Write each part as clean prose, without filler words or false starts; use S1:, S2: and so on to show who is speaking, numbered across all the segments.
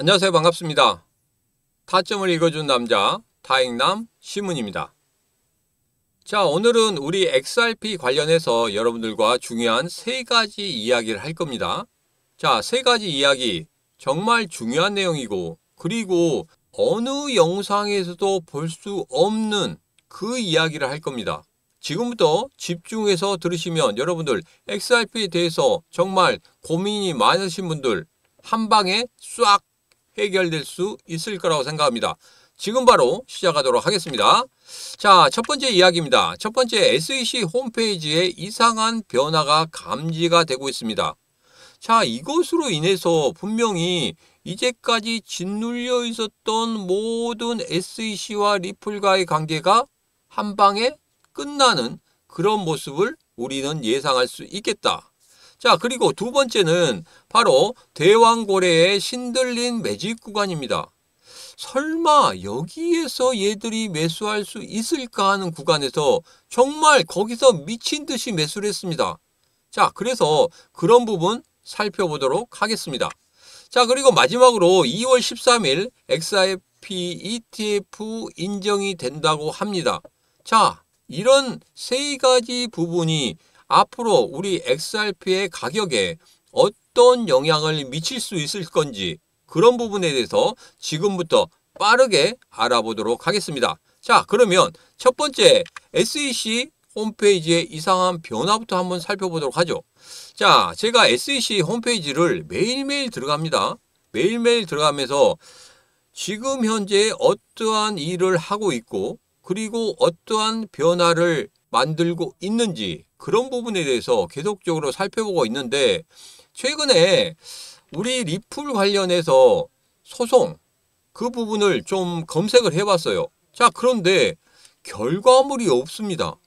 S1: 안녕하세요. 반갑습니다. 타점을 읽어준 남자 타익남 시문입니다. 자, 오늘은 우리 XRP 관련해서 여러분들과 중요한 세 가지 이야기를 할 겁니다. 자, 세 가지 이야기 정말 중요한 내용이고, 그리고 어느 영상에서도 볼 수 없는 그 이야기를 할 겁니다. 지금부터 집중해서 들으시면 여러분들 XRP에 대해서 정말 고민이 많으신 분들 한 방에 싹 해결될 수 있을 거라고 생각합니다. 지금 바로 시작하도록 하겠습니다. 자, 첫 번째 이야기입니다. 첫 번째, SEC 홈페이지에 이상한 변화가 감지가 되고 있습니다. 자, 이것으로 인해서 분명히 이제까지 짓눌려 있었던 모든 SEC와 리플과의 관계가 한 방에 끝나는 그런 모습을 우리는 예상할 수 있겠다. 자, 그리고 두 번째는 바로 대왕고래의 신들린 매직 구간입니다. 설마 여기에서 얘들이 매수할 수 있을까 하는 구간에서 정말 거기서 미친 듯이 매수를 했습니다. 자, 그래서 그런 부분 살펴보도록 하겠습니다. 자, 그리고 마지막으로 2월 13일 XRP ETF 인정이 된다고 합니다. 자, 이런 세 가지 부분이 앞으로 우리 XRP의 가격에 어떤 영향을 미칠 수 있을 건지 그런 부분에 대해서 지금부터 빠르게 알아보도록 하겠습니다. 자, 그러면 첫 번째 SEC 홈페이지의 이상한 변화부터 한번 살펴보도록 하죠. 자, 제가 SEC 홈페이지를 매일매일 들어갑니다. 매일매일 들어가면서 지금 현재 어떠한 일을 하고 있고, 그리고 어떠한 변화를 만들고 있는지 그런 부분에 대해서 계속적으로 살펴보고 있는데, 최근에 우리 리플 관련해서 소송 그 부분을 좀 검색을 해봤어요. 자, 그런데 결과물이 없습니다.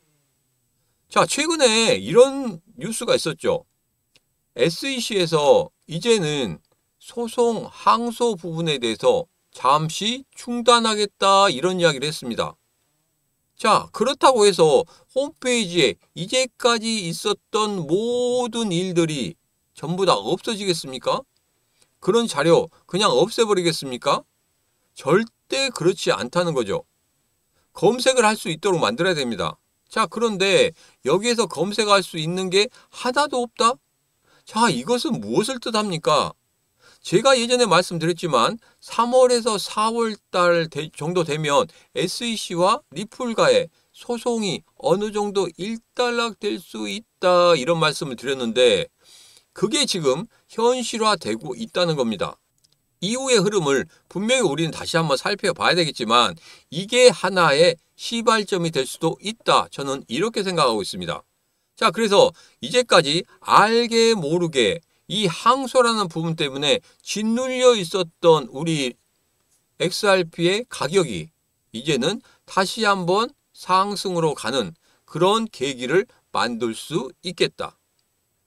S1: 자, 최근에 이런 뉴스가 있었죠. SEC에서 이제는 소송 항소 부분에 대해서 잠시 중단하겠다 이런 이야기를 했습니다. 자, 그렇다고 해서 홈페이지에 이제까지 있었던 모든 일들이 전부 다 없어지겠습니까? 그런 자료 그냥 없애버리겠습니까? 절대 그렇지 않다는 거죠. 검색을 할 수 있도록 만들어야 됩니다. 자, 그런데 여기에서 검색할 수 있는 게 하나도 없다? 자, 이것은 무엇을 뜻합니까? 제가 예전에 말씀드렸지만 3월에서 4월 달 정도 되면 SEC와 리플과의 소송이 어느 정도 일단락될 수 있다 이런 말씀을 드렸는데, 그게 지금 현실화되고 있다는 겁니다. 이후의 흐름을 분명히 우리는 다시 한번 살펴봐야 되겠지만 이게 하나의 시발점이 될 수도 있다. 저는 이렇게 생각하고 있습니다. 자, 그래서 이제까지 알게 모르게 이 항소라는 부분 때문에 짓눌려 있었던 우리 XRP의 가격이 이제는 다시 한번 상승으로 가는 그런 계기를 만들 수 있겠다.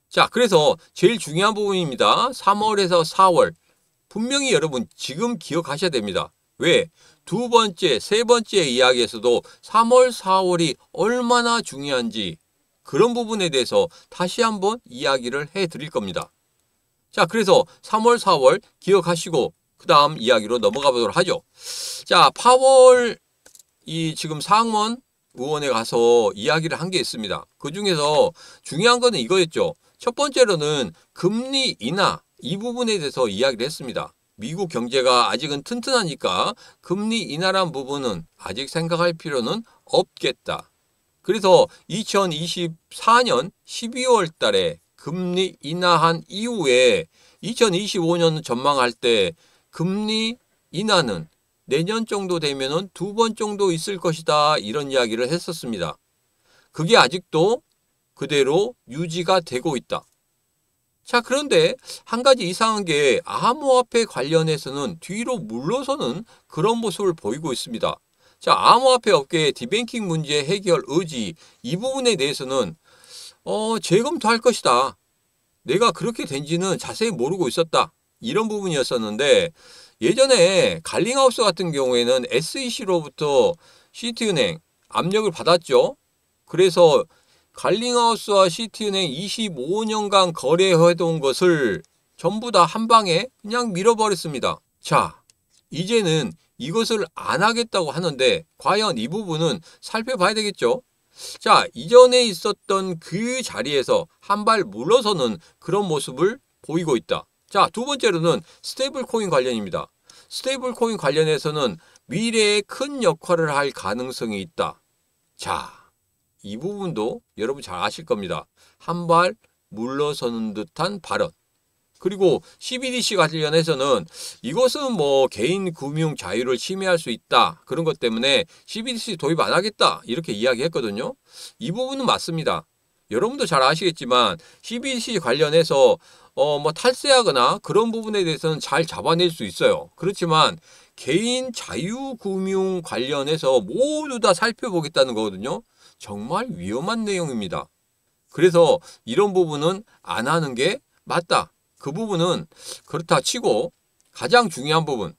S1: 자, 그래서 제일 중요한 부분입니다. 3월에서 4월. 분명히 여러분 지금 기억하셔야 됩니다. 왜? 두 번째, 세 번째 이야기에서도 3월, 4월이 얼마나 중요한지 그런 부분에 대해서 다시 한번 이야기를 해드릴 겁니다. 자, 그래서 3월, 4월 기억하시고 그 다음 이야기로 넘어가 보도록 하죠. 자, 파월 지금 상원 의원에 가서 이야기를 한 게 있습니다. 그 중에서 중요한 거는 이거였죠. 첫 번째로는 금리 인하 이 부분에 대해서 이야기를 했습니다. 미국 경제가 아직은 튼튼하니까 금리 인하란 부분은 아직 생각할 필요는 없겠다. 그래서 2024년 12월 달에 금리 인하한 이후에 2025년 전망할 때 금리 인하는 내년 정도 되면은 2번 정도 있을 것이다 이런 이야기를 했었습니다. 그게 아직도 그대로 유지가 되고 있다. 자, 그런데 한 가지 이상한 게 암호화폐 관련해서는 뒤로 물러서는 그런 모습을 보이고 있습니다. 자, 암호화폐 업계의 디뱅킹 문제 해결 의지 이 부분에 대해서는 재검토할 것이다. 내가 그렇게 된지는 자세히 모르고 있었다. 이런 부분이었었는데, 예전에 갈링하우스 같은 경우에는 SEC로부터 시티은행 압력을 받았죠. 그래서 갈링하우스와 시티은행 25년간 거래해온 것을 전부 다 한 방에 그냥 밀어버렸습니다. 자, 이제는 이것을 안 하겠다고 하는데 과연 이 부분은 살펴봐야 되겠죠? 자, 이전에 있었던 그 자리에서 한 발 물러서는 그런 모습을 보이고 있다. 자, 두 번째로는 스테이블 코인 관련입니다. 스테이블 코인 관련해서는 미래에 큰 역할을 할 가능성이 있다. 자, 이 부분도 여러분 잘 아실 겁니다. 한 발 물러서는 듯한 발언. 그리고 CBDC 관련해서는 이것은 뭐 개인 금융 자유를 침해할 수 있다. 그런 것 때문에 CBDC 도입 안 하겠다. 이렇게 이야기했거든요. 이 부분은 맞습니다. 여러분도 잘 아시겠지만 CBDC 관련해서 뭐 탈세하거나 그런 부분에 대해서는 잘 잡아낼 수 있어요. 그렇지만 개인 자유금융 관련해서 모두 다 살펴보겠다는 거거든요. 정말 위험한 내용입니다. 그래서 이런 부분은 안 하는 게 맞다. 그 부분은 그렇다 치고 가장 중요한 부분.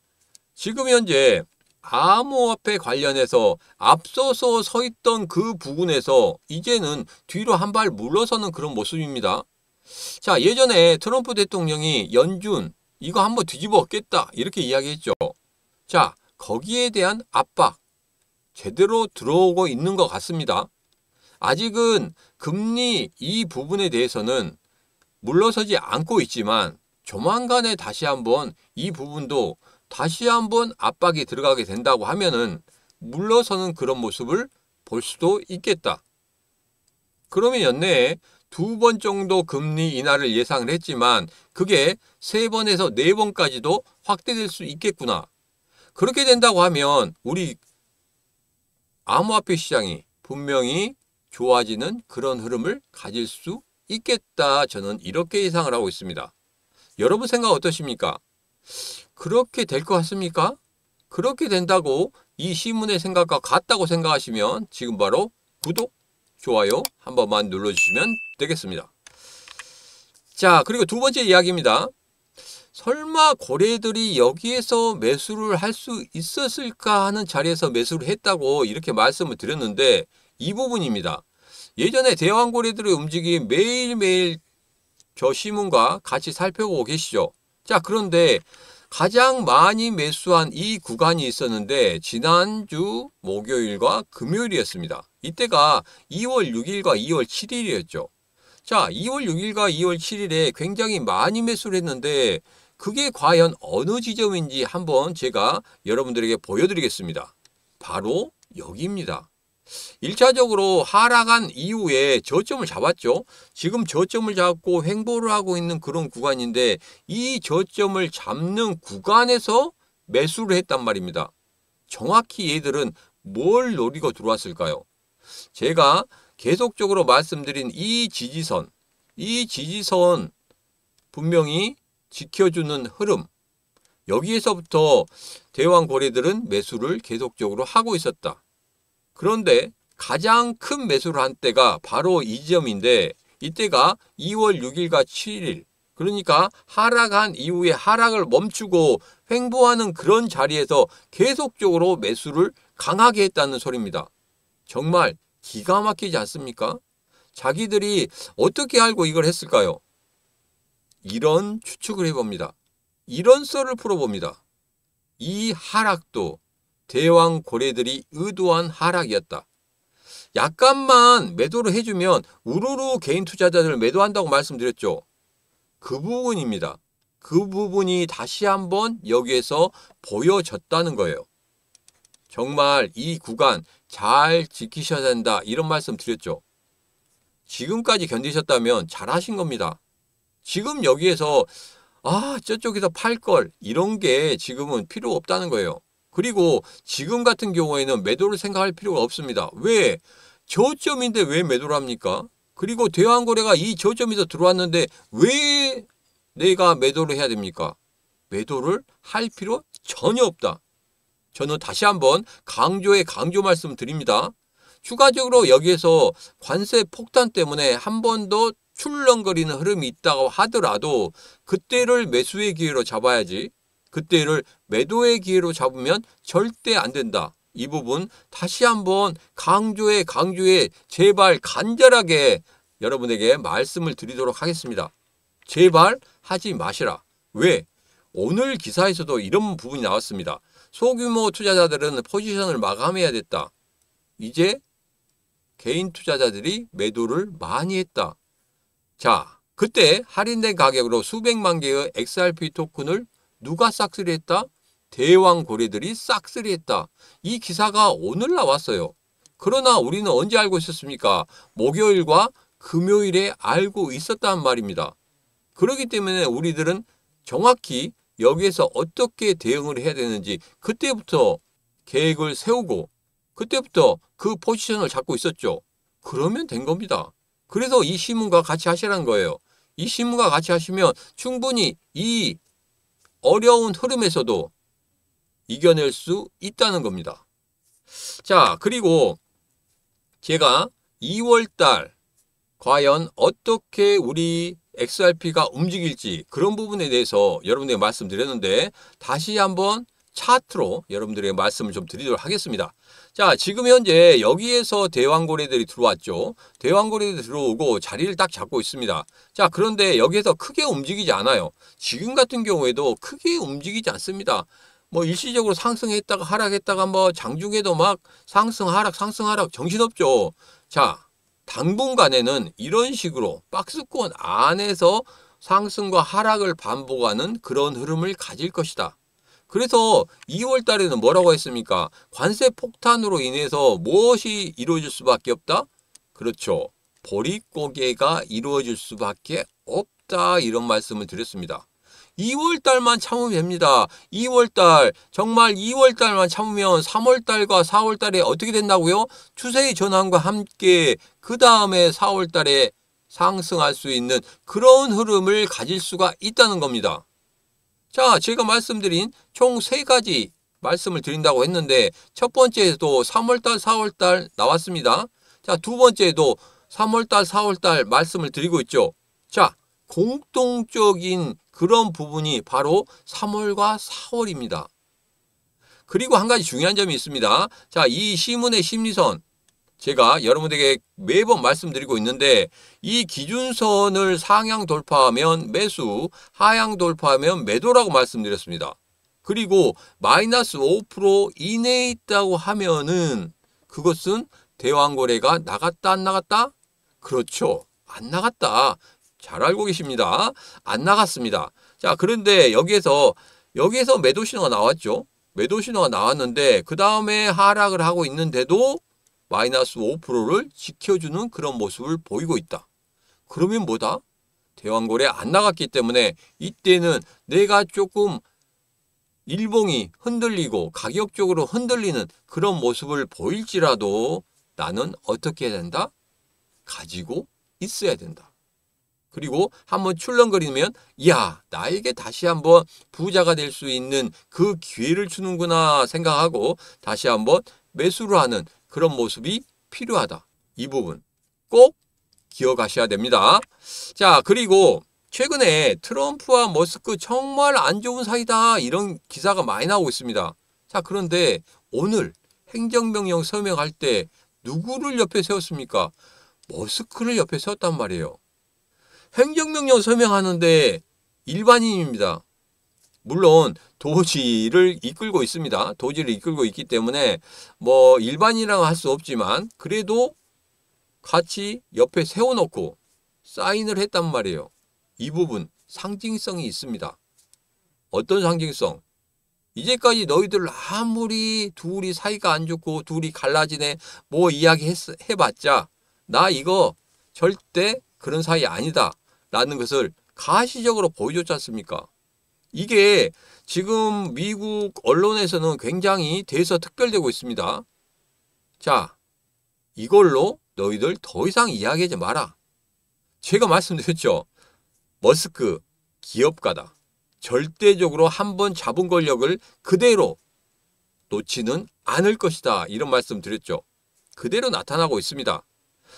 S1: 지금 현재 암호화폐 관련해서 앞서서 서 있던 그 부분에서 이제는 뒤로 한 발 물러서는 그런 모습입니다. 자, 예전에 트럼프 대통령이 연준 이거 한번 뒤집어 엎겠다 이렇게 이야기했죠. 자, 거기에 대한 압박 제대로 들어오고 있는 것 같습니다. 아직은 금리 이 부분에 대해서는 물러서지 않고 있지만 조만간에 다시 한번 이 부분도 다시 한번 압박이 들어가게 된다고 하면은 물러서는 그런 모습을 볼 수도 있겠다. 그러면 연내에 2번 정도 금리 인하를 예상을 했지만 그게 3번에서 4번까지도 확대될 수 있겠구나. 그렇게 된다고 하면 우리 암호화폐 시장이 분명히 좋아지는 그런 흐름을 가질 수 있겠다. 저는 이렇게 예상을 하고 있습니다. 여러분 생각 어떠십니까? 그렇게 될 것 같습니까? 그렇게 된다고 이 시문의 생각과 같다고 생각하시면 지금 바로 구독, 좋아요 한 번만 눌러주시면 되겠습니다. 자, 그리고 두 번째 이야기입니다. 설마 고래들이 여기에서 매수를 할 수 있었을까 하는 자리에서 매수를 했다고 이렇게 말씀을 드렸는데 이 부분입니다. 예전에 대왕고래들의 움직임 매일매일 저 시문과 같이 살펴보고 계시죠. 자, 그런데 가장 많이 매수한 이 구간이 있었는데 지난주 목요일과 금요일이었습니다. 이때가 2월 6일과 2월 7일이었죠. 자, 2월 6일과 2월 7일에 굉장히 많이 매수를 했는데 그게 과연 어느 지점인지 한번 제가 여러분들에게 보여드리겠습니다. 바로 여기입니다. 1차적으로 하락한 이후에 저점을 잡았죠. 지금 저점을 잡고 횡보를 하고 있는 그런 구간인데 이 저점을 잡는 구간에서 매수를 했단 말입니다. 정확히 얘들은 뭘 노리고 들어왔을까요? 제가 계속적으로 말씀드린 이 지지선 분명히 지켜주는 흐름, 여기에서부터 대왕고래들은 매수를 계속적으로 하고 있었다. 그런데 가장 큰 매수를 한 때가 바로 이 지점인데 이때가 2월 6일과 7일, 그러니까 하락한 이후에 하락을 멈추고 횡보하는 그런 자리에서 계속적으로 매수를 강하게 했다는 소리입니다. 정말 기가 막히지 않습니까? 자기들이 어떻게 알고 이걸 했을까요? 이런 추측을 해봅니다. 이런 썰을 풀어봅니다. 이 하락도 대왕고래들이 의도한 하락이었다. 약간만 매도를 해주면 우르르 개인 투자자들을 매도한다고 말씀드렸죠. 그 부분입니다. 그 부분이 다시 한번 여기에서 보여졌다는 거예요. 정말 이 구간 잘 지키셔야 된다 이런 말씀 드렸죠. 지금까지 견디셨다면 잘하신 겁니다. 지금 여기에서 저쪽에서 팔 걸 이런 게 지금은 필요 없다는 거예요. 그리고 지금 같은 경우에는 매도를 생각할 필요가 없습니다. 왜? 저점인데 왜 매도를 합니까? 그리고 대왕거래가 이 저점에서 들어왔는데 왜 내가 매도를 해야 됩니까? 매도를 할 필요 전혀 없다. 저는 다시 한번 강조 말씀드립니다. 추가적으로 여기에서 관세 폭탄 때문에 한 번 더 출렁거리는 흐름이 있다고 하더라도 그때를 매수의 기회로 잡아야지 그때를 매도의 기회로 잡으면 절대 안 된다. 이 부분 다시 한번 강조해 제발 간절하게 여러분에게 말씀을 드리도록 하겠습니다. 제발 하지 마시라. 왜? 오늘 기사에서도 이런 부분이 나왔습니다. 소규모 투자자들은 포지션을 마감해야 됐다. 이제 개인 투자자들이 매도를 많이 했다. 자, 그때 할인된 가격으로 수백만 개의 XRP 토큰을 누가 싹쓸이 했다? 대왕 고래들이 싹쓸이 했다. 이 기사가 오늘 나왔어요. 그러나 우리는 언제 알고 있었습니까? 목요일과 금요일에 알고 있었단 말입니다. 그렇기 때문에 우리들은 정확히 여기에서 어떻게 대응을 해야 되는지 그때부터 계획을 세우고 그때부터 그 포지션을 잡고 있었죠. 그러면 된 겁니다. 그래서 이 신문과 같이 하시라는 거예요. 이 신문과 같이 하시면 충분히 이 어려운 흐름에서도 이겨낼 수 있다는 겁니다. 자, 그리고 제가 2월달 과연 어떻게 우리 XRP가 움직일지 그런 부분에 대해서 여러분들에게 말씀드렸는데 다시 한번 차트로 여러분들에게 말씀을 좀 드리도록 하겠습니다. 자, 지금 현재 여기에서 대왕고래들이 들어왔죠. 대왕고래들이 들어오고 자리를 딱 잡고 있습니다. 자, 그런데 여기에서 크게 움직이지 않아요. 지금 같은 경우에도 크게 움직이지 않습니다. 뭐 일시적으로 상승했다가 하락했다가 뭐 장중에도 막 상승 하락 정신없죠. 자, 당분간에는 이런 식으로 박스권 안에서 상승과 하락을 반복하는 그런 흐름을 가질 것이다. 그래서 2월 달에는 뭐라고 했습니까? 관세 폭탄으로 인해서 무엇이 이루어질 수밖에 없다? 그렇죠. 보릿고개가 이루어질 수밖에 없다. 이런 말씀을 드렸습니다. 2월 달만 참으면 됩니다. 2월 달, 정말 2월 달만 참으면 3월 달과 4월 달에 어떻게 된다고요? 추세의 전환과 함께 그 다음에 4월 달에 상승할 수 있는 그런 흐름을 가질 수가 있다는 겁니다. 자, 제가 말씀드린 총 3가지 말씀을 드린다고 했는데 첫 번째에도 3월달, 4월달 나왔습니다. 자, 두 번째에도 3월달, 4월달 말씀을 드리고 있죠. 자, 공통적인 그런 부분이 바로 3월과 4월입니다. 그리고 한 가지 중요한 점이 있습니다. 자, 이 시문의 심리선 제가 여러분에게 매번 말씀드리고 있는데 이 기준선을 상향 돌파하면 매수, 하향 돌파하면 매도라고 말씀드렸습니다. 그리고 마이너스 5% 이내에 있다고 하면은 그것은 대왕거래가 나갔다 안 나갔다? 그렇죠. 안 나갔다. 잘 알고 계십니다. 안 나갔습니다. 자, 그런데 여기에서 매도 신호가 나왔죠. 매도 신호가 나왔는데 그 다음에 하락을 하고 있는데도 마이너스 5%를 지켜주는 그런 모습을 보이고 있다. 그러면 뭐다? 대왕거래 안 나갔기 때문에 이때는 내가 조금 일봉이 흔들리고 가격적으로 흔들리는 그런 모습을 보일지라도 나는 어떻게 해야 된다? 가지고 있어야 된다. 그리고 한번 출렁거리면 야, 나에게 다시 한번 부자가 될 수 있는 그 기회를 주는구나 생각하고 다시 한번 매수를 하는 그런 모습이 필요하다. 이 부분 꼭 기억하셔야 됩니다. 자, 그리고 최근에 트럼프와 머스크 정말 안 좋은 사이다 이런 기사가 많이 나오고 있습니다. 자, 그런데 오늘 행정명령 서명할 때 누구를 옆에 세웠습니까? 머스크를 옆에 세웠단 말이에요. 행정명령 서명하는데 일반인입니다. 물론 도지를 이끌고 있습니다. 도지를 이끌고 있기 때문에 뭐 일반인이라고 할 수 없지만 그래도 같이 옆에 세워놓고 사인을 했단 말이에요. 이 부분 상징성이 있습니다. 어떤 상징성? 이제까지 너희들 아무리 둘이 사이가 안 좋고 둘이 갈라지네 뭐 이야기 해봤자 나 이거 절대 그런 사이 아니다 라는 것을 가시적으로 보여줬지 않습니까? 이게 지금 미국 언론에서는 굉장히 대서특별되고 있습니다. 자, 이걸로 너희들 더 이상 이야기하지 마라. 제가 말씀드렸죠. 머스크 기업가다. 절대적으로 한번 잡은 권력을 그대로 놓지는 않을 것이다. 이런 말씀 드렸죠. 그대로 나타나고 있습니다.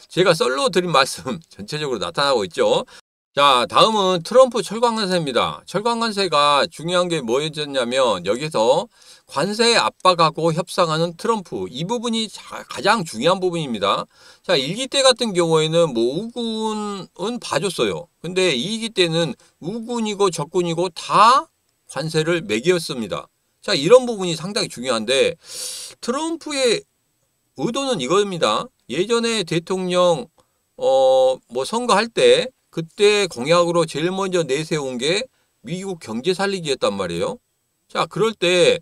S1: 제가 썰로 드린 말씀 전체적으로 나타나고 있죠. 자, 다음은 트럼프 철강관세입니다. 철강관세가 중요한 게 뭐였냐면 여기서 관세 압박하고 협상하는 트럼프 이 부분이 가장 중요한 부분입니다. 자, 1기 때 같은 경우에는 뭐 우군은 봐줬어요. 근데 2기 때는 우군이고 적군이고 다 관세를 매겼습니다. 자, 이런 부분이 상당히 중요한데 트럼프의 의도는 이겁니다. 예전에 대통령 뭐 선거할 때 그때 공약으로 제일 먼저 내세운 게 미국 경제 살리기였단 말이에요. 자, 그럴 때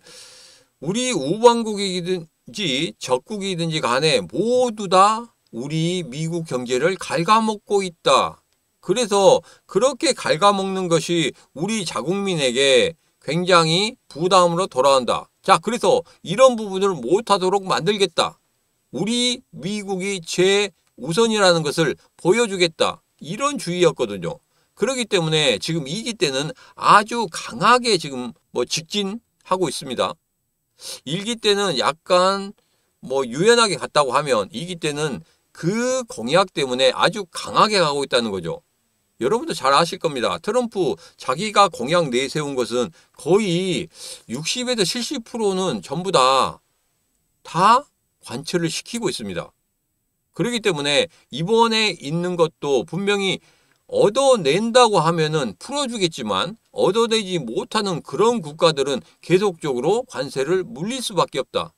S1: 우리 우방국이든지 적국이든지 간에 모두 다 우리 미국 경제를 갉아먹고 있다. 그래서 그렇게 갉아먹는 것이 우리 자국민에게 굉장히 부담으로 돌아온다. 자, 그래서 이런 부분을 못하도록 만들겠다. 우리 미국이 최우선이라는 것을 보여주겠다. 이런 주의였거든요. 그렇기 때문에 지금 2기 때는 아주 강하게 지금 뭐 직진하고 있습니다. 1기 때는 약간 뭐 유연하게 갔다고 하면 2기 때는 그 공약 때문에 아주 강하게 가고 있다는 거죠. 여러분도 잘 아실 겁니다. 트럼프 자기가 공약 내세운 것은 거의 60에서 70%는 전부 다 관철을 시키고 있습니다. 그렇기 때문에 이번에 있는 것도 분명히 얻어낸다고 하면은 풀어주겠지만 얻어내지 못하는 그런 국가들은 계속적으로 관세를 물릴 수밖에 없다.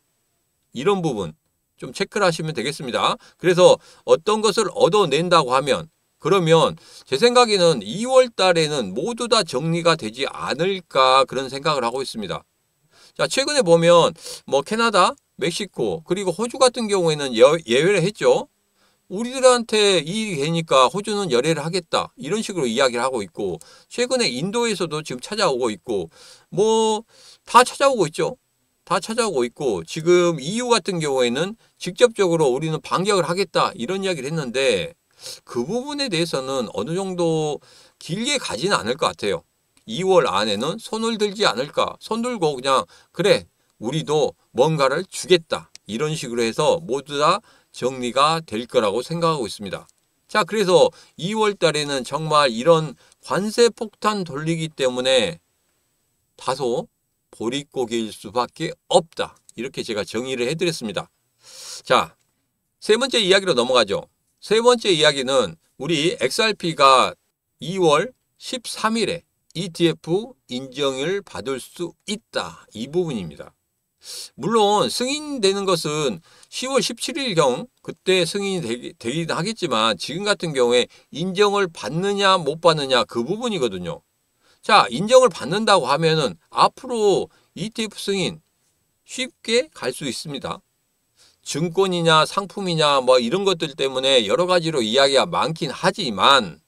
S1: 이런 부분 좀 체크를 하시면 되겠습니다. 그래서 어떤 것을 얻어낸다고 하면 그러면 제 생각에는 2월 달에는 모두 다 정리가 되지 않을까 그런 생각을 하고 있습니다. 자, 최근에 보면 뭐 캐나다, 멕시코 그리고 호주 같은 경우에는 예외를 했죠. 우리들한테 이익이 되니까 호주는 열애를 하겠다. 이런 식으로 이야기를 하고 있고 최근에 인도에서도 지금 찾아오고 있고 뭐 다 찾아오고 있죠. 다 찾아오고 있고 지금 EU 같은 경우에는 직접적으로 우리는 반격을 하겠다. 이런 이야기를 했는데 그 부분에 대해서는 어느 정도 길게 가지는 않을 것 같아요. 2월 안에는 손을 들지 않을까. 손 들고 그냥 그래 우리도 뭔가를 주겠다. 이런 식으로 해서 모두 다 정리가 될 거라고 생각하고 있습니다. 자, 그래서 2월 달에는 정말 이런 관세 폭탄 돌리기 때문에 다소 보릿고개일 수밖에 없다. 이렇게 제가 정의를 해드렸습니다. 자, 세 번째 이야기로 넘어가죠. 세 번째 이야기는 우리 XRP가 2월 13일에 ETF 인정을 받을 수 있다. 이 부분입니다. 물론 승인되는 것은 10월 17일경 그때 승인이 되긴 하겠지만 지금 같은 경우에 인정을 받느냐 못 받느냐 그 부분이거든요. 자, 인정을 받는다고 하면은 앞으로 ETF 승인 쉽게 갈 수 있습니다. 증권이냐 상품이냐 뭐 이런 것들 때문에 여러 가지로 이야기가 많긴 하지만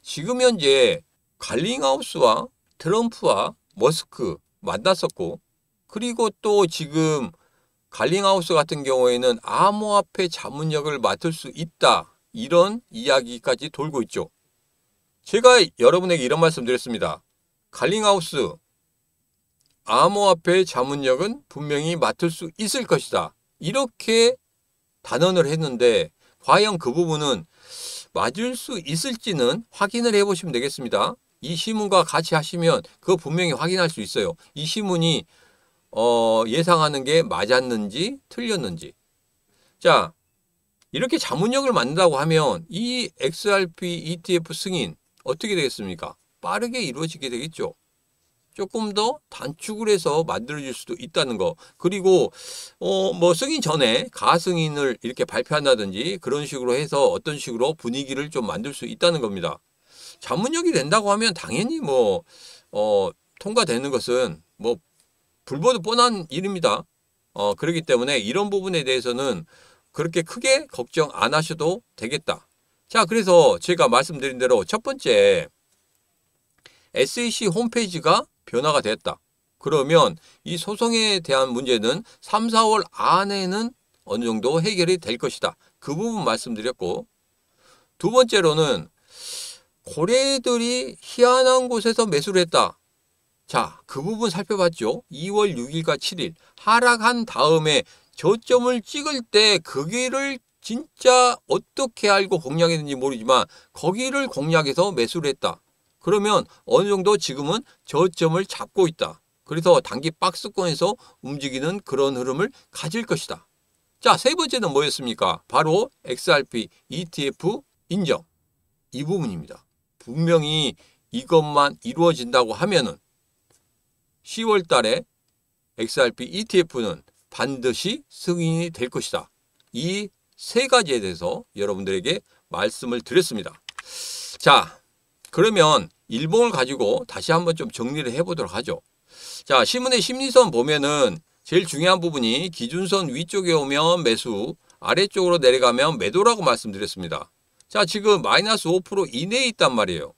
S1: 지금 현재 갈링하우스와 트럼프와 머스크 만났었고 그리고 또 지금 갈링하우스 같은 경우에는 암호화폐 자문역을 맡을 수 있다. 이런 이야기까지 돌고 있죠. 제가 여러분에게 이런 말씀 드렸습니다. 갈링하우스 암호화폐 자문역은 분명히 맡을 수 있을 것이다. 이렇게 단언을 했는데 과연 그 부분은 맞을 수 있을지는 확인을 해보시면 되겠습니다. 이 신문과 같이 하시면 그거 분명히 확인할 수 있어요. 이 신문이 예상하는 게 맞았는지 틀렸는지. 자, 이렇게 자문역을 만든다고 하면 이 XRP ETF 승인 어떻게 되겠습니까? 빠르게 이루어지게 되겠죠. 조금 더 단축을 해서 만들어질 수도 있다는 거. 그리고 뭐 승인 전에 가승인을 이렇게 발표한다든지 그런 식으로 해서 어떤 식으로 분위기를 좀 만들 수 있다는 겁니다. 자문역이 된다고 하면 당연히 뭐 통과되는 것은 뭐 불보듯 뻔한 일입니다. 그렇기 때문에 이런 부분에 대해서는 그렇게 크게 걱정 안 하셔도 되겠다. 자, 그래서 제가 말씀드린 대로 첫 번째 SEC 홈페이지가 변화가 됐다. 그러면 이 소송에 대한 문제는 3, 4월 안에는 어느 정도 해결이 될 것이다. 그 부분 말씀드렸고 두 번째로는 고래들이 희한한 곳에서 매수를 했다. 자, 그 부분 살펴봤죠. 2월 6일과 7일 하락한 다음에 저점을 찍을 때 거기를 진짜 어떻게 알고 공략했는지 모르지만 거기를 공략해서 매수를 했다. 그러면 어느 정도 지금은 저점을 잡고 있다. 그래서 단기 박스권에서 움직이는 그런 흐름을 가질 것이다. 자, 세 번째는 뭐였습니까? 바로 XRP ETF 인정. 이 부분입니다. 분명히 이것만 이루어진다고 하면은 10월 달에 XRP ETF는 반드시 승인이 될 것이다. 이 세 가지에 대해서 여러분들에게 말씀을 드렸습니다. 자, 그러면 일봉을 가지고 다시 한번 좀 정리를 해보도록 하죠. 자, 신문의 심리선 보면은 제일 중요한 부분이 기준선 위쪽에 오면 매수, 아래쪽으로 내려가면 매도라고 말씀드렸습니다. 자, 지금 마이너스 5% 이내에 있단 말이에요.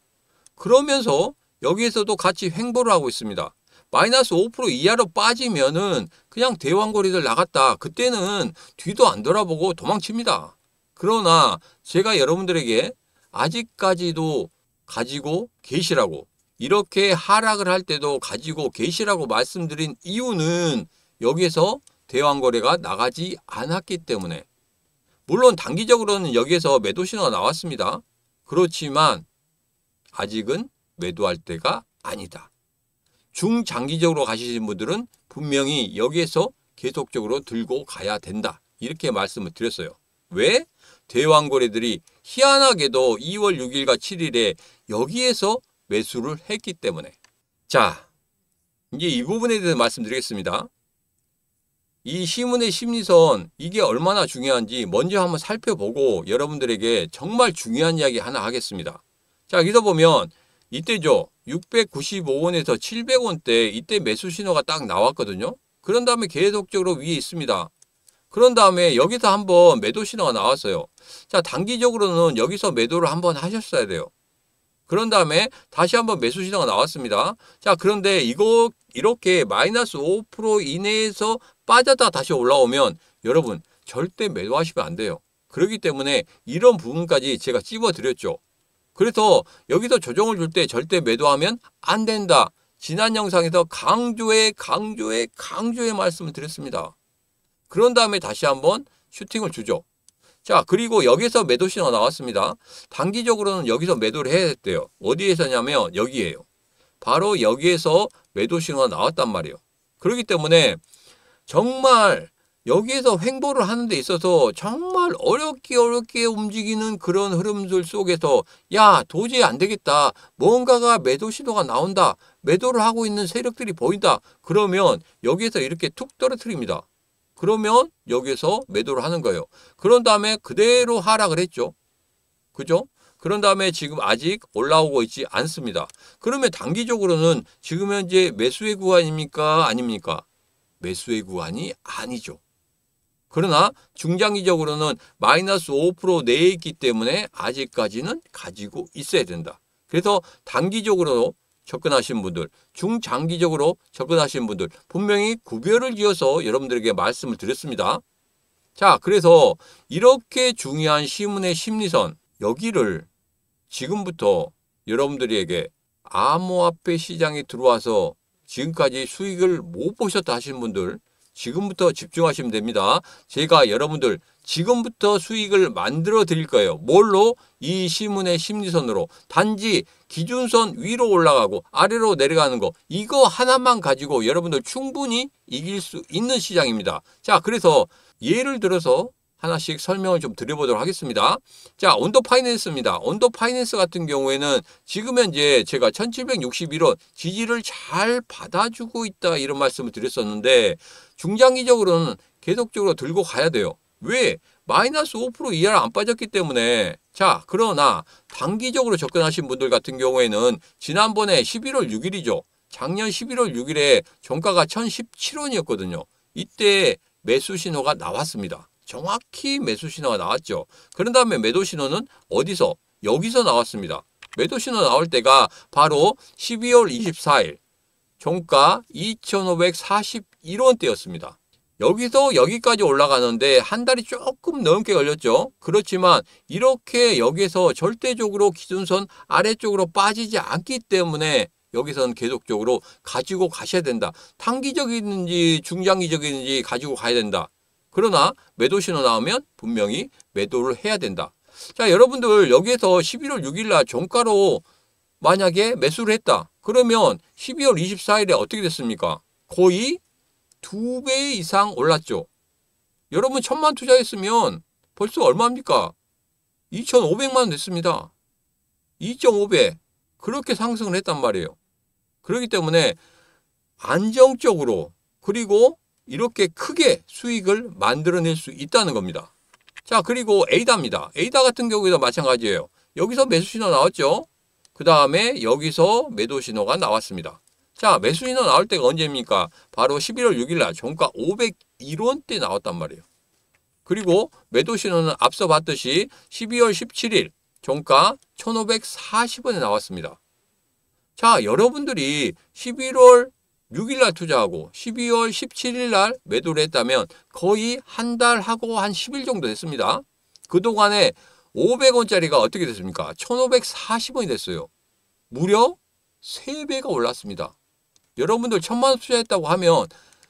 S1: 그러면서 여기에서도 같이 횡보를 하고 있습니다. 마이너스 5% 이하로 빠지면은 그냥 대왕거래들 나갔다. 그때는 뒤도 안 돌아보고 도망칩니다. 그러나 제가 여러분들에게 아직까지도 가지고 계시라고, 이렇게 하락을 할 때도 가지고 계시라고 말씀드린 이유는 여기에서 대왕거래가 나가지 않았기 때문에. 물론 단기적으로는 여기에서 매도 신호가 나왔습니다. 그렇지만 아직은 매도할 때가 아니다. 중장기적으로 가시는 분들은 분명히 여기에서 계속적으로 들고 가야 된다. 이렇게 말씀을 드렸어요. 왜? 대왕거래들이 희한하게도 2월 6일과 7일에 여기에서 매수를 했기 때문에. 자, 이제 이 부분에 대해서 말씀드리겠습니다. 이 시문의 심리선, 이게 얼마나 중요한지 먼저 한번 살펴보고 여러분들에게 정말 중요한 이야기 하나 하겠습니다. 자, 여기서 보면 이때죠. 695원에서 700원대 이때 매수 신호가 딱 나왔거든요. 그런 다음에 계속적으로 위에 있습니다. 그런 다음에 여기서 한번 매도 신호가 나왔어요. 자, 단기적으로는 여기서 매도를 한번 하셨어야 돼요. 그런 다음에 다시 한번 매수 신호가 나왔습니다. 자, 그런데 이거 이렇게 마이너스 5% 이내에서 빠졌다 다시 올라오면 여러분 절대 매도하시면 안 돼요. 그렇기 때문에 이런 부분까지 제가 찝어드렸죠. 그래서 여기서 조정을 줄 때 절대 매도하면 안 된다. 지난 영상에서 강조의 말씀을 드렸습니다. 그런 다음에 다시 한번 슈팅을 주죠. 자, 그리고 여기서 매도 신호가 나왔습니다. 단기적으로는 여기서 매도를 해야 됐대요. 어디에서냐면 여기에요. 바로 여기에서 매도 신호가 나왔단 말이에요. 그렇기 때문에 정말 여기에서 횡보를 하는 데 있어서 정말 어렵게 움직이는 그런 흐름들 속에서 야, 도저히 안 되겠다. 뭔가가 매도 신호가 나온다. 매도를 하고 있는 세력들이 보인다. 그러면 여기에서 이렇게 툭 떨어뜨립니다. 그러면 여기서 매도를 하는 거예요. 그런 다음에 그대로 하락을 했죠. 그죠? 그런 다음에 지금 아직 올라오고 있지 않습니다. 그러면 단기적으로는 지금 현재 매수의 구간입니까? 아닙니까? 매수의 구간이 아니죠. 그러나 중장기적으로는 마이너스 5% 내에 있기 때문에 아직까지는 가지고 있어야 된다. 그래서 단기적으로 접근하신 분들, 중장기적으로 접근하신 분들 분명히 구별을 지어서 여러분들에게 말씀을 드렸습니다. 자, 그래서 이렇게 중요한 시문의 심리선, 여기를 지금부터 여러분들에게 암호화폐 시장에 들어와서 지금까지 수익을 못 보셨다 하시는 분들 지금부터 집중하시면 됩니다. 제가 여러분들 지금부터 수익을 만들어 드릴 거예요. 뭘로? 이 시문의 심리선으로. 단지 기준선 위로 올라가고 아래로 내려가는 거, 이거 하나만 가지고 여러분들 충분히 이길 수 있는 시장입니다. 자, 그래서 예를 들어서 하나씩 설명을 좀 드려보도록 하겠습니다. 자, 온도 파이낸스입니다. 온도 파이낸스 같은 경우에는 지금 현재 제가 1761원 지지를 잘 받아주고 있다 이런 말씀을 드렸었는데 중장기적으로는 계속적으로 들고 가야 돼요. 왜? 마이너스 5% 이하를 안 빠졌기 때문에. 자, 그러나 단기적으로 접근하신 분들 같은 경우에는 지난번에 11월 6일이죠. 작년 11월 6일에 종가가 1017원이었거든요. 이때 매수 신호가 나왔습니다. 정확히 매수 신호가 나왔죠. 그런 다음에 매도 신호는 어디서? 여기서 나왔습니다. 매도 신호 나올 때가 바로 12월 24일 종가 2,541원대였습니다. 여기서 여기까지 올라가는데 한 달이 조금 넘게 걸렸죠. 그렇지만 이렇게 여기서 절대적으로 기준선 아래쪽으로 빠지지 않기 때문에 여기서는 계속적으로 가지고 가셔야 된다. 단기적이든지 중장기적이든지 가지고 가야 된다. 그러나 매도 신호 나오면 분명히 매도를 해야 된다. 자, 여러분들 여기에서 11월 6일 날 종가로 만약에 매수를 했다. 그러면 12월 24일에 어떻게 됐습니까? 거의 2배 이상 올랐죠. 여러분 1,000만 투자했으면 벌써 얼마입니까? 2,500만 원 됐습니다. 2.5배. 그렇게 상승을 했단 말이에요. 그렇기 때문에 안정적으로 그리고 이렇게 크게 수익을 만들어낼 수 있다는 겁니다. 자, 그리고 에이다입니다. 에이다 같은 경우에도 마찬가지예요. 여기서 매수 신호 나왔죠. 그 다음에 여기서 매도 신호가 나왔습니다. 자, 매수 신호 나올 때가 언제입니까? 바로 11월 6일 날 종가 501원대 나왔단 말이에요. 그리고 매도 신호는 앞서 봤듯이 12월 17일 종가 1540원에 나왔습니다. 자, 여러분들이 11월 6일 날 투자하고 12월 17일 날 매도를 했다면 거의 한 달하고 한 10일 정도 됐습니다. 그동안에 500원짜리가 어떻게 됐습니까? 1540원이 됐어요. 무려 3배가 올랐습니다. 여러분들 1000만원 투자했다고 하면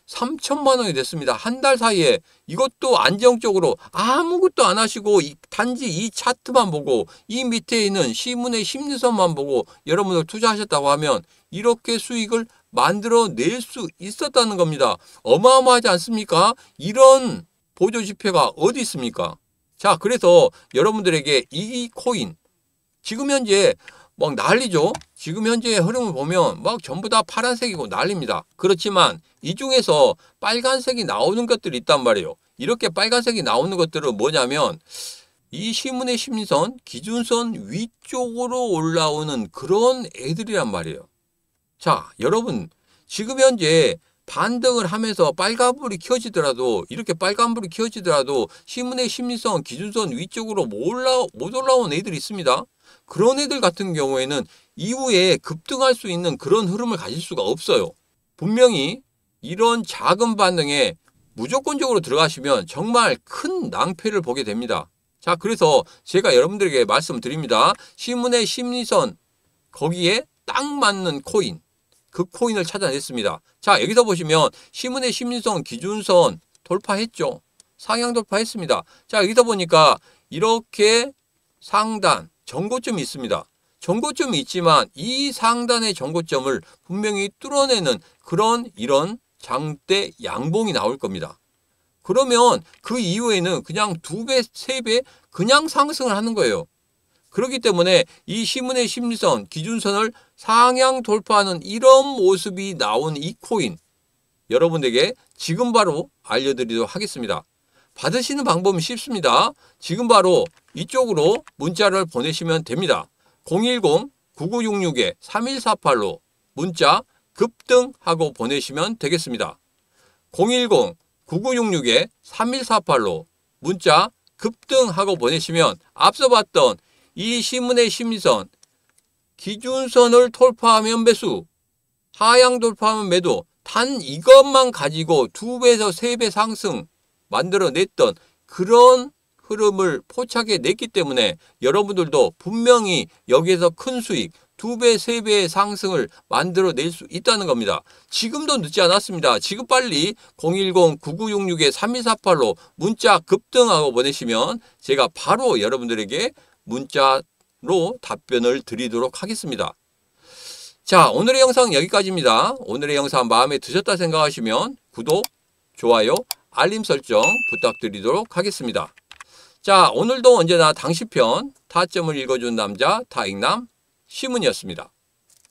S1: 3천만 원이 됐습니다. 한 달 사이에. 이것도 안정적으로 아무것도 안 하시고 단지 이 차트만 보고 이 밑에 있는 시문의 심리선만 보고 여러분들 투자하셨다고 하면 이렇게 수익을 만들어낼 수 있었다는 겁니다. 어마어마하지 않습니까? 이런 보조지표가 어디 있습니까? 자, 그래서 여러분들에게 이 코인 지금 현재 막 난리죠. 지금 현재의 흐름을 보면 막 전부 다 파란색이고 난립니다. 그렇지만 이 중에서 빨간색이 나오는 것들이 있단 말이에요. 이렇게 빨간색이 나오는 것들은 뭐냐면 이 시문의 심리선, 기준선 위쪽으로 올라오는 그런 애들이란 말이에요. 자, 여러분 지금 현재 반등을 하면서 빨간불이 켜지더라도 이렇게 빨간불이 켜지더라도 시문의 심리선, 기준선 위쪽으로 못 올라온 애들이 있습니다. 그런 애들 같은 경우에는 이후에 급등할 수 있는 그런 흐름을 가질 수가 없어요. 분명히 이런 작은 반등에 무조건적으로 들어가시면 정말 큰 낭패를 보게 됩니다. 자, 그래서 제가 여러분들에게 말씀드립니다. 시문의 심리선 거기에 딱 맞는 코인, 그 코인을 찾아냈습니다. 자, 여기서 보시면 시문의 심리선, 기준선 돌파했죠. 상향 돌파했습니다. 자, 여기서 보니까 이렇게 상단 전고점이 있습니다. 전고점이 있지만 이 상단의 전고점을 분명히 뚫어내는 그런 이런 장대 양봉이 나올 겁니다. 그러면 그 이후에는 그냥 2배, 3배 그냥 상승을 하는 거예요. 그렇기 때문에 이 시문의 심리선, 기준선을 상향 돌파하는 이런 모습이 나온 이 코인 여러분에게 지금 바로 알려드리도록 하겠습니다. 받으시는 방법은 쉽습니다. 지금 바로 이쪽으로 문자를 보내시면 됩니다. 010-9966-3148로 문자 급등하고 보내시면 되겠습니다. 010-9966-3148로 문자 급등하고 보내시면 앞서 봤던 이 시문의 심리선, 기준선을 돌파하면 매수, 하향 돌파하면 매도, 단 이것만 가지고 2배에서 3배 상승 만들어냈던 그런 흐름을 포착해 냈기 때문에 여러분들도 분명히 여기에서 큰 수익 2배, 3배의 상승을 만들어낼 수 있다는 겁니다. 지금도 늦지 않았습니다. 지금 빨리 010-9966-3148로 문자 급등하고 보내시면 제가 바로 여러분들에게 문자로 답변을 드리도록 하겠습니다. 자, 오늘의 영상 여기까지입니다. 오늘의 영상 마음에 드셨다 생각하시면 구독, 좋아요, 알림 설정 부탁드리도록 하겠습니다. 자, 오늘도 언제나 당시편 타점을 읽어준 남자 타익남 시문이었습니다.